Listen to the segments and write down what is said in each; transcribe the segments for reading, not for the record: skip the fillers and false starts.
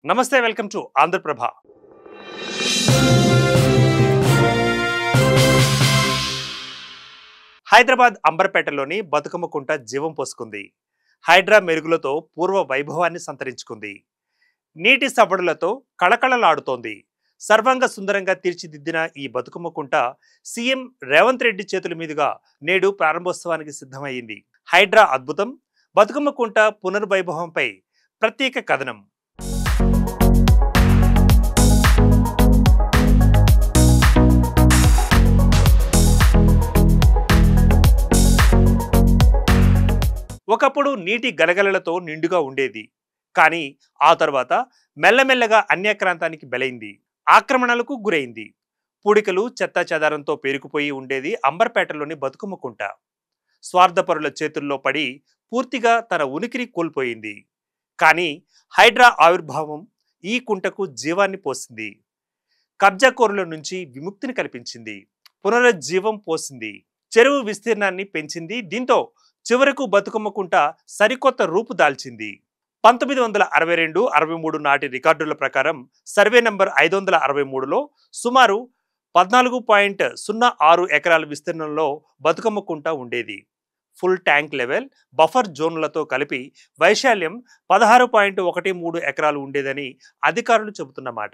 నమస్తే, welcome to Andhraprabha. Hyderabad అంబర్పేటలోని Bathukamma కుంట జీవం పోసుకుంది. హైడ్రా మెరుగులతో పూర్వ వైభవాన్ని సంతరించుకుంది. నీటి సవ్వడులతో కళకళలాడుతోంది. సర్వాంగ సుందరంగా తీర్చిదిద్దిన ఈ బతుకమ్మ కుంట సీఎం రేవంత్ రెడ్డి చేతుల మీదుగా నేడు ప్రారంభోత్సవానికి సిద్ధమైంది. హైడ్రా అద్భుతం, బతుకమ్మ కుంట పునర్వైభవంపై ప్రత్యేక కథనం. ఒకప్పుడు నీటి గలగలలతో నిండుగా ఉండేది. కానీ ఆ తర్వాత మెల్లమెల్లగా అన్యాక్రాంతానికి బలైంది. ఆక్రమణలకు గురైంది. పూడికలు చెత్తా చెదారంతో పేరుకుపోయి ఉండేది అంబర్పేటలోని బతుకమ్మ కుంట. స్వార్థపరుల చేతుల్లో పడి పూర్తిగా తన ఉనికిని కోల్పోయింది. కానీ హైడ్రా ఆవిర్భావం ఈ కుంటకు జీవాన్ని పోసింది. కబ్జాకోరుల నుంచి విముక్తిని కల్పించింది. పునరుజ్జీవం పోసింది. చెరువు విస్తీర్ణాన్ని పెంచింది. దీంతో చివరకు బతుకమ్మ కుంట సరికొత్త రూపు దాల్చింది. 1962-63 నాటి రికార్డుల ప్రకారం సర్వే నంబర్ 563లో సుమారు 14.06 ఎకరాల విస్తీర్ణంలో బతుకమ్మ కుంట ఉండేది. ఫుల్ ట్యాంక్ లెవెల్, బఫర్ జోన్లతో కలిపి వైశాల్యం 16.13 ఎకరాలు ఉండేదని అధికారులు చెబుతున్నమాట.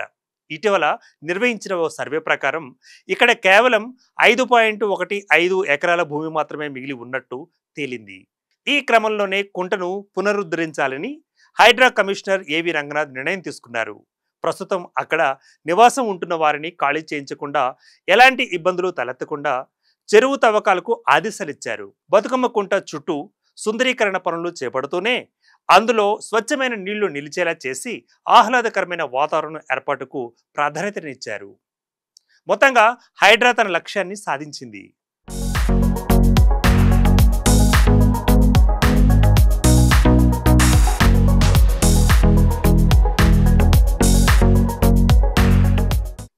ఇటీవల నిర్వహించిన ఓ సర్వే ప్రకారం ఇక్కడ కేవలం 5.15 ఎకరాల భూమి మాత్రమే మిగిలి ఉన్నట్టు తేలింది. ఈ క్రమంలోనే కుంటను పునరుద్ధరించాలని హైడ్రా కమిషనర్ ఏవి రంగనాథ్ నిర్ణయం తీసుకున్నారు. ప్రస్తుతం అక్కడ నివాసం ఉంటున్న వారిని ఖాళీ చేయించకుండా, ఎలాంటి ఇబ్బందులు తలెత్తకుండా చెరువు తవ్వకాలకు ఆదేశాలిచ్చారు. బతుకమ్మ కుంట చుట్టూ సుందరీకరణ పనులు చేపడుతూనే అందులో స్వచ్ఛమైన నీళ్లు నిలిచేలా చేసి ఆహ్లాదకరమైన వాతావరణం ఏర్పాటుకు ప్రాధాన్యతనిచ్చారు. మొత్తంగా హైడ్రా తన లక్ష్యాన్ని సాధించింది.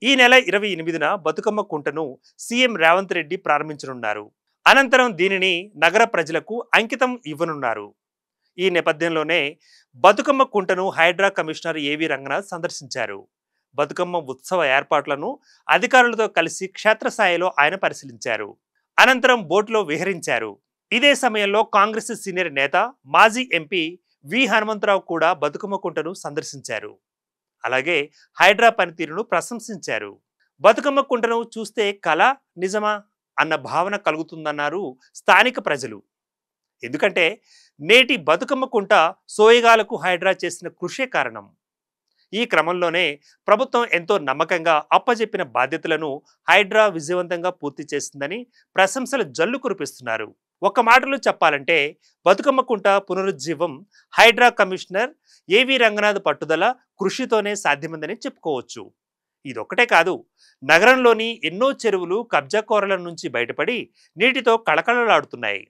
ఈ నెల 28న బతుకమ్మ కుంటను సీఎం రేవంత్ రెడ్డి ప్రారంభించనున్నారు. అనంతరం దీనిని నగర ప్రజలకు అంకితం ఇవ్వనున్నారు. ఈ నేపథ్యంలోనే బతుకమ్మ కుంటను హైడ్రా కమిషనర్ ఏవి రంగనాథ్ సందర్శించారు. బతుకమ్మ ఉత్సవ ఏర్పాట్లను అధికారులతో కలిసి క్షేత్రస్థాయిలో ఆయన పరిశీలించారు. అనంతరం బోట్లో విహరించారు. ఇదే సమయంలో కాంగ్రెస్ సీనియర్ నేత, మాజీ ఎంపీ వి హనుమంతరావు కూడా బతుకమ్మ కుంటను సందర్శించారు. అలాగే హైడ్రా పనితీరును ప్రశంసించారు. బతుకమ్మ కుంటను చూస్తే కళ నిజమా అన్న భావన కలుగుతుందన్నారు స్థానిక ప్రజలు. ఎందుకంటే నేటి బతుకమ్మ కుంట సోయగాలకు హైడ్రా చేసిన కృషే కారణం. ఈ క్రమంలోనే ప్రభుత్వం ఎంతో నమ్మకంగా అప్పజెప్పిన బాధ్యతలను హైడ్రా విజయవంతంగా పూర్తి చేసిందని ప్రశంసల జల్లు కురిపిస్తున్నారు. ఒక్క మాటలో చెప్పాలంటే బతుకమ్మ కుంట పునరుజ్జీవం హైడ్రా కమిషనర్ ఏవి రంగనాథ్ పట్టుదల, కృషితోనే సాధ్యమైందని చెప్పుకోవచ్చు. ఇదొక్కటే కాదు, నగరంలోని ఎన్నో చెరువులు కబ్జాకోరల నుంచి బయటపడి నీటితో కళకళలాడుతున్నాయి.